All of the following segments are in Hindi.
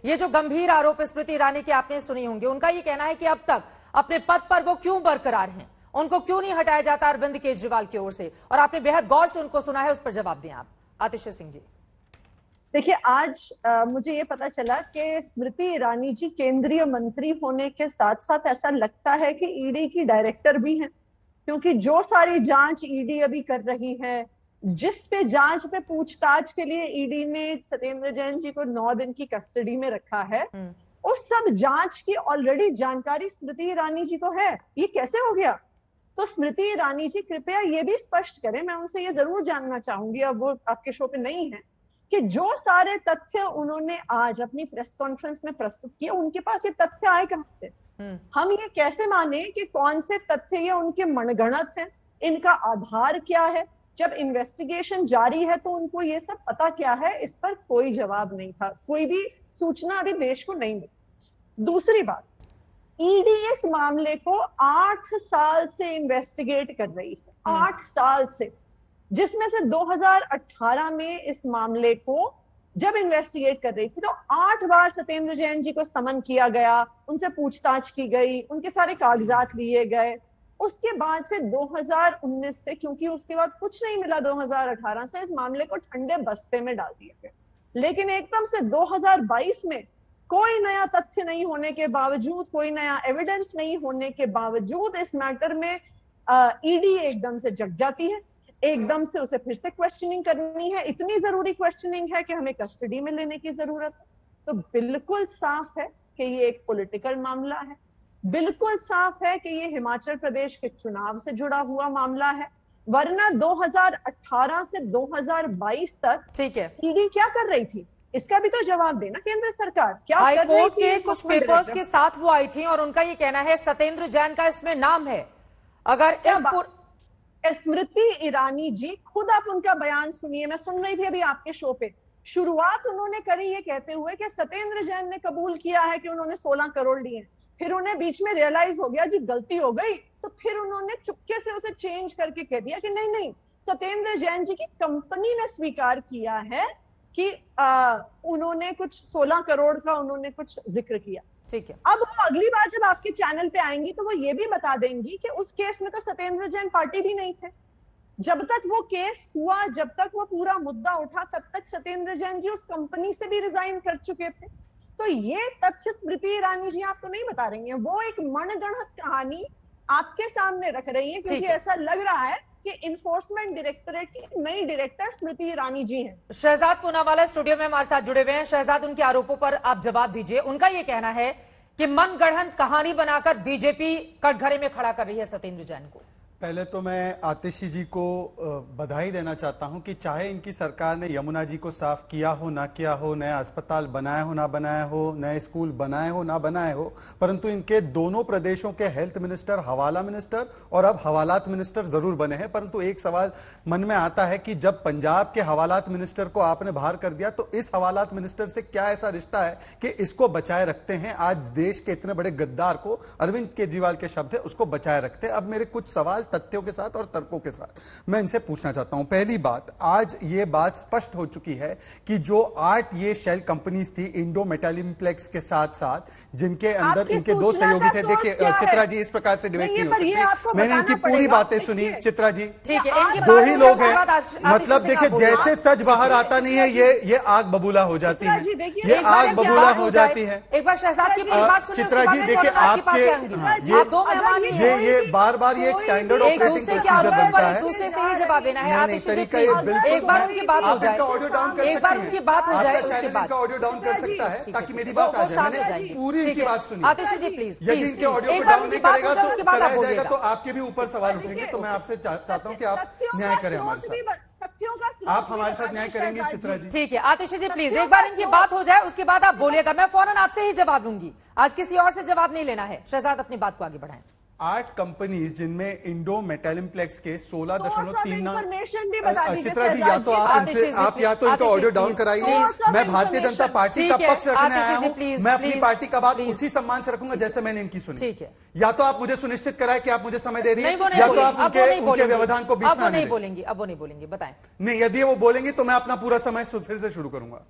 ये जो गंभीर आरोप स्मृति ईरानी के आपने सुनी होंगे, उनका ये कहना है कि अब तक अपने पद पर वो क्यों बरकरार हैं, उनको क्यों नहीं हटाया जाता अरविंद केजरीवाल की ओर से, और आपने बेहद गौर से उनको सुना है, उस पर जवाब दें आप आतिशी सिंह जी। देखिए, आज मुझे ये पता चला कि स्मृति ईरानी जी केंद्रीय मंत्री होने के साथ साथ ऐसा लगता है कि ईडी की डायरेक्टर भी हैं, क्योंकि जो सारी जांच ईडी अभी कर रही है, जिस पे जांच पे पूछताछ के लिए ईडी ने सत्येंद्र जैन जी को 9 दिन की कस्टडी में रखा है, उस सब जांच की ऑलरेडी जानकारी स्मृति ईरानी जी को है। ये कैसे हो गया? तो स्मृति ईरानी जी कृपया ये भी स्पष्ट करें, मैं उनसे ये जरूर जानना चाहूंगी, अब वो आपके शो पे नहीं है, कि जो सारे तथ्य उन्होंने आज अपनी प्रेस कॉन्फ्रेंस में प्रस्तुत किए, उनके पास ये तथ्य आए कहां से? हम ये कैसे माने कि कौन से तथ्य ये उनके मनगढ़ंत हैं, इनका आधार क्या है? जब इन्वेस्टिगेशन जारी है तो उनको ये सब पता क्या है? इस पर कोई जवाब नहीं था, कोई भी सूचना अभी देश को नहीं मिली। दूसरी बात, ईडी इस मामले को 8 साल से इन्वेस्टिगेट कर रही है, 8 साल से, जिसमें से 2018 में इस मामले को जब इन्वेस्टिगेट कर रही थी तो 8 बार सत्येंद्र जैन जी को समन किया गया, उनसे पूछताछ की गई, उनके सारे कागजात लिए गए। उसके बाद से 2019 से, क्योंकि उसके बाद कुछ नहीं मिला 2018 से, इस मामले को ठंडे बस्ते में डाल दिया गया। लेकिन एकदम से 2022 में कोई नया तथ्य नहीं होने के बावजूद, कोई नया एविडेंस नहीं होने के बावजूद इस मैटर में ईडी एकदम से जग जाती है, एकदम से उसे फिर से क्वेश्चनिंग करनी है। इतनी जरूरी क्वेश्चनिंग है कि हमें कस्टडी में लेने की जरूरत है। तो बिल्कुल साफ है कि ये एक पॉलिटिकल मामला है, बिल्कुल साफ है कि ये हिमाचल प्रदेश के चुनाव से जुड़ा हुआ मामला है, वरना 2018 से 2022 तक ठीक है, ईडी क्या कर रही थी, इसका भी तो जवाब देना केंद्र सरकार। क्या हाई कर रही कोर्ट थी? के कुछ पेपर्स के साथ वो आई थी और उनका ये कहना है सत्येंद्र जैन का इसमें नाम है। अगर स्मृति ईरानी जी खुद, आप उनका बयान सुनिए, मैं सुन रही थी अभी आपके शो पे। शुरुआत उन्होंने करी ये कहते हुए कि सत्येंद्र जैन ने कबूल किया है कि उन्होंने 16 करोड़ लिए। फिर उन्हें बीच में रियलाइज हो गया जी गलती हो गई, तो फिर उन्होंने चुपके से उसे चेंज करके कह दिया कि नहीं नहीं, सत्येंद्र जैन जी की कंपनी ने स्वीकार किया है कि उन्होंने कुछ 16 करोड़ का उन्होंने कुछ जिक्र किया। ठीक है, अब वो अगली बार जब आपके चैनल पे आएंगी तो वो ये भी बता देंगी कि उस केस में तो सत्येंद्र जैन पार्टी भी नहीं थे। जब तक वो केस हुआ, जब तक वो पूरा मुद्दा उठा, तब तक सत्येंद्र जैन जी उस कंपनी से भी रिजाइन कर चुके थे। तो ये तथ्य स्मृति ईरानी जी आपको नहीं बता रही हैं, वो एक मनगढ़ंत कहानी आपके सामने रख रही है, क्योंकि ऐसा लग रहा है कि इन्फोर्समेंट डायरेक्टोरेट की नई डायरेक्टर स्मृति ईरानी जी हैं। शहजाद पूनावाला स्टूडियो में हमारे साथ जुड़े हुए हैं। शहजाद, उनके आरोपों पर आप जवाब दीजिए। उनका ये कहना है कि मनगढ़ंत कहानी बनाकर बीजेपी कटघरे में खड़ा कर रही है सत्येंद्र जैन को। पहले तो मैं आतिशी जी को बधाई देना चाहता हूं कि चाहे इनकी सरकार ने यमुना जी को साफ किया हो ना किया हो, नया अस्पताल बनाया हो ना बनाया हो, नए स्कूल बनाए हो ना बनाए हो, परंतु इनके दोनों प्रदेशों के हेल्थ मिनिस्टर, हवाला मिनिस्टर और अब हवालात मिनिस्टर जरूर बने हैं। परंतु एक सवाल मन में आता है कि जब पंजाब के हवालात मिनिस्टर को आपने बाहर कर दिया, तो इस हवालात मिनिस्टर से क्या ऐसा रिश्ता है कि इसको बचाए रखते हैं? आज देश के इतने बड़े गद्दार को, अरविंद केजरीवाल के शब्द है, उसको बचाए रखते हैं। अब मेरे कुछ सवाल तथ्यों के साथ और तर्कों के साथ मैं इनसे पूछना चाहता हूं। पहली बात, आज ये बात स्पष्ट हो चुकी है कि जो 8 ये शेल कंपनीज थी इंडो मेटालिम्प्लेक्स के साथ साथ, जिनके अंदर इनके 2 सहयोगी थे। देखिए चित्रा जी, इस प्रकार से डिबेट नहीं हो सकती। मैंने इनकी पूरी बातें सुनी। चित्रा जी, ठीक है, 2 ही लोग हैं, मतलब देखिए जैसे सच बाहर आता नहीं है, ये आग बबूला हो जाती है, ये आग बबूला हो जाती है। एक बार शहजाद की पूरी बात सुनिए। चित्रा जी देखिए, आपके ये बार-बार ये स्टैंडर्ड ऑपरेटिंग प्रोसीजर बनता है, दूसरे से ही जवाब देना है। तरीका ये बिल्कुल, एक बार उनकी बात हो जाए, ऑडियो डाउन कर एक बार उनकी बात हो जाए, उसके बाद ऑडियो डाउन कर सकता है ताकि मेरी बात आ जाए। मैंने पूरी इनकी बात सुनी। आतिशी जी प्लीज, यदि इनके ऑडियो को डाउन नहीं करेगा तो कराया जाएगा, तो आपके भी ऊपर सवाल उठेंगे। तो मैं आपसे चाहता हूं कि आप न्याय करें हमारे साथ, आप हमारे साथ न्याय करेंगे चित्रा जी? ठीक है आतिशी जी प्लीज, एक बार इनकी बात हो जाए, उसके बाद आप बोलिएगा। मैं फौरन आपसे ही जवाब लूंगी, आज किसी और से जवाब नहीं लेना है। शहजाद अपनी बात को आगे बढ़ाएं। 8 कंपनीज जिनमें इंडो मेटालिम्प्लेक्स के 16.3। चित्रा जी, या तो आप या तो इनका ऑडियो डाउन कराइए। मैं भारतीय जनता पार्टी का पक्ष रखने आया हूं, मैं अपनी पार्टी का बात उसी सम्मान से रखूंगा जैसे मैंने इनकी सुनी। ठीक है, या तो आप मुझे सुनिश्चित कराएं कि आप मुझे समय दे रही है, या तो आप उनके व्यवधान को बीच में नहीं बोलेंगी। अब वो नहीं बोलेंगी, बताएं। नहीं, यदि वो बोलेंगी तो मैं अपना पूरा समय फिर से शुरू करूंगा।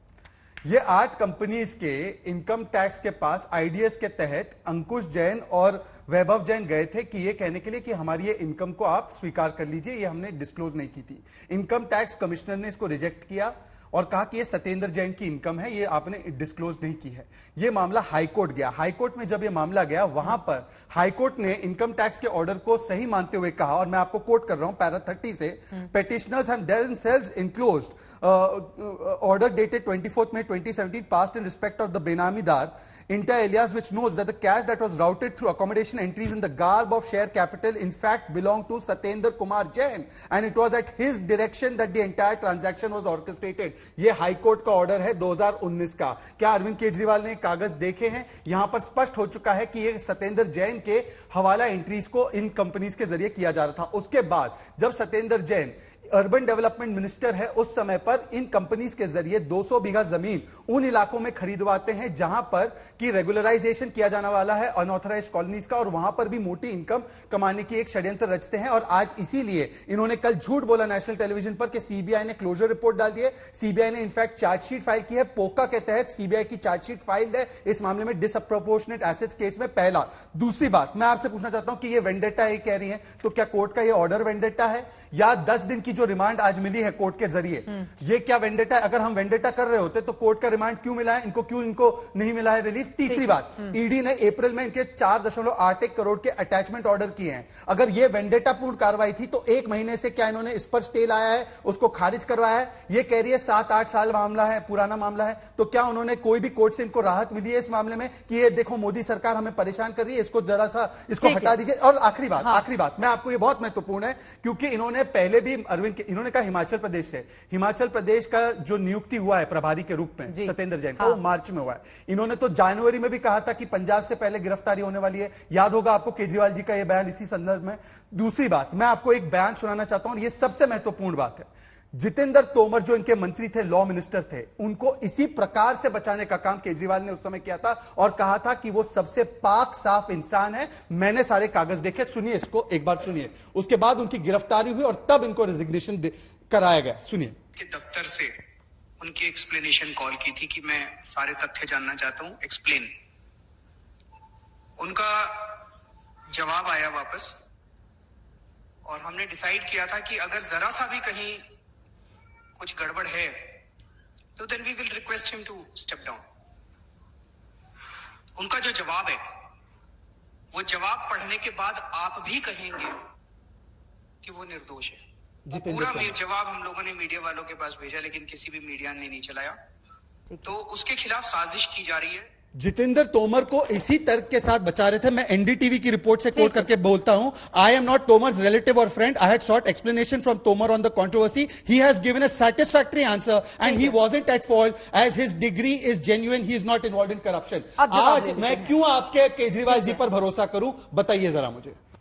ये 8 कंपनीज के इनकम टैक्स के पास आईडीएस के तहत अंकुश जैन और वैभव जैन गए थे कि ये कहने के लिए कि हमारी ये इनकम को आप स्वीकार कर लीजिए, ये हमने डिस्क्लोज नहीं की थी। इनकम टैक्स कमिश्नर ने इसको रिजेक्ट किया और कहा कि ये सत्येंद्र जैन की इनकम है, ये आपने डिस्क्लोज नहीं की है। ये मामला हाईकोर्ट गया। हाईकोर्ट में जब ये मामला गया, वहां पर हाईकोर्ट ने इनकम टैक्स के ऑर्डर को सही मानते हुए कहा, और मैं आपको कोट कर रहा हूं पैरा 30 से, petitioners have themselves enclosed order dated 24th May 2017 passed in respect of the Benamidar inter alias, which knows that the cash that was routed through accommodation entries in the garb of share capital in fact belonged to Satyendra Kumar Jain and it was at his direction that the entire transaction was orchestrated. ये हाई कोर्ट का ऑर्डर है 2019 का। क्या अरविंद केजरीवाल ने कागज देखे हैं? यहां पर स्पष्ट हो चुका है कि ये सत्येंद्र जैन के हवाला एंट्रीज को इन कंपनीज के जरिए किया जा रहा था। उसके बाद जब Satyendra Jain urban development minister है, उस समय पर इन कंपनीज के जरिए 200 बीघा जमीन उन इलाकों में खरीदवाते हैं जहां पर कि रेगुलराइजेशन किया जाने वाला है अनऑथराइज कॉलोनीज का, और वहां पर भी मोटी इनकम कमाने की एक षड्यंत्र रचते हैं। और आज इसीलिए इन्होंने कल झूठ बोला नेशनल टेलीविजन पर कि सीबीआई ने क्लोजर रिपोर्ट डाल दी है। सीबीआई ने इनफैक्ट चार्जशीट फाइल की है, पोका के तहत सीबीआई की चार्जशीट फाइल्ड है इस मामले में डिसअप्रोपोर्शनेट एसेट्स केस में। पहला। दूसरी बात मैं आपसे पूछना चाहता हूं कि ये वेंडेटा है कह रही है, तो क्या कोर्ट का ये ऑर्डर वेंडेटा है या 10 दिन की जो रिमांड आज मिली है कोर्ट के जरिए, ये क्या वेंडेटा है? अगर हम वेंडेटा कर रहे होते तो कोर्ट का रिमांड क्यों मिला है इनको, क्यों इनको नहीं मिला है रिलीफ? तीसरी बात, ईडी ने अप्रैल में इनके 4.81 करोड़ के अटैचमेंट ऑर्डर किए हैं। अगर ये वेंडेटा पूर्ण कार्रवाई थी तो 1 महीने से क्या इन्होंने इस पर स्टे लाया है, उसको खारिज करवाया है? ये कह रही है 7-8 साल मामला है, पुराना मामला है, तो क्या उन्होंने कोई भी कोर्ट से इनको राहत मिली है इस मामले में कि ये देखो मोदी सरकार हमें परेशान कर रही है, इसको जरा सा इसको हटा दीजिए? और आखिरी बात मैं आपको, ये बहुत महत्वपूर्ण है क्योंकि इन्होंने पहले भी इन्होंने कहा हिमाचल प्रदेश से, हिमाचल प्रदेश का जो नियुक्ति हुआ है प्रभारी के रूप में सत्येंद्र जैन का, वो मार्च में हुआ है। इन्होंने तो जनवरी में भी कहा था कि पंजाब से पहले गिरफ्तारी होने वाली है। याद होगा आपको केजरीवाल जी का यह बयान इसी संदर्भ में। दूसरी बात, मैं आपको एक बयान सुनाना चाहता हूं, और यह सबसे महत्वपूर्ण बात है। जितेंद्र तोमर जो इनके मंत्री थे, लॉ मिनिस्टर थे, उनको इसी प्रकार से बचाने का काम केजरीवाल ने उस समय किया था और कहा था कि वो सबसे पाक साफ इंसान है, मैंने सारे कागज देखे। सुनिए इसको, एक बार सुनिए। उसके बाद उनकी गिरफ्तारी हुई और तब इनको रेजिग्नेशन कराया गया। सुनिए। के दफ्तर से उनकी एक्सप्लेनेशन कॉल की थी कि मैं सारे तथ्य जानना चाहता हूं, एक्सप्लेन। उनका जवाब आया वापस और हमने डिसाइड किया था कि अगर जरा सा भी कहीं कुछ गड़बड़ है तो then we will request him to step down. उनका जो जवाब है वो जवाब पढ़ने के बाद आप भी कहेंगे कि वो निर्दोष है। वो पूरा जवाब हम लोगों ने मीडिया वालों के पास भेजा, लेकिन किसी भी मीडिया ने नहीं चलाया, तो उसके खिलाफ साजिश की जा रही है। जितेंद्र तोमर को इसी तर्क के साथ बचा रहे थे। मैं एनडीटीवी की रिपोर्ट से कोट करके बोलता हूं, I am not Tomars relative और friend, I had sought explanation from Tomar on the controversy. He has given a satisfactory answer and he wasn't at fault as his degree is genuine, he is not involved in corruption. आज मैं क्यों आपके केजरीवाल जी पर भरोसा करूं, बताइए जरा मुझे।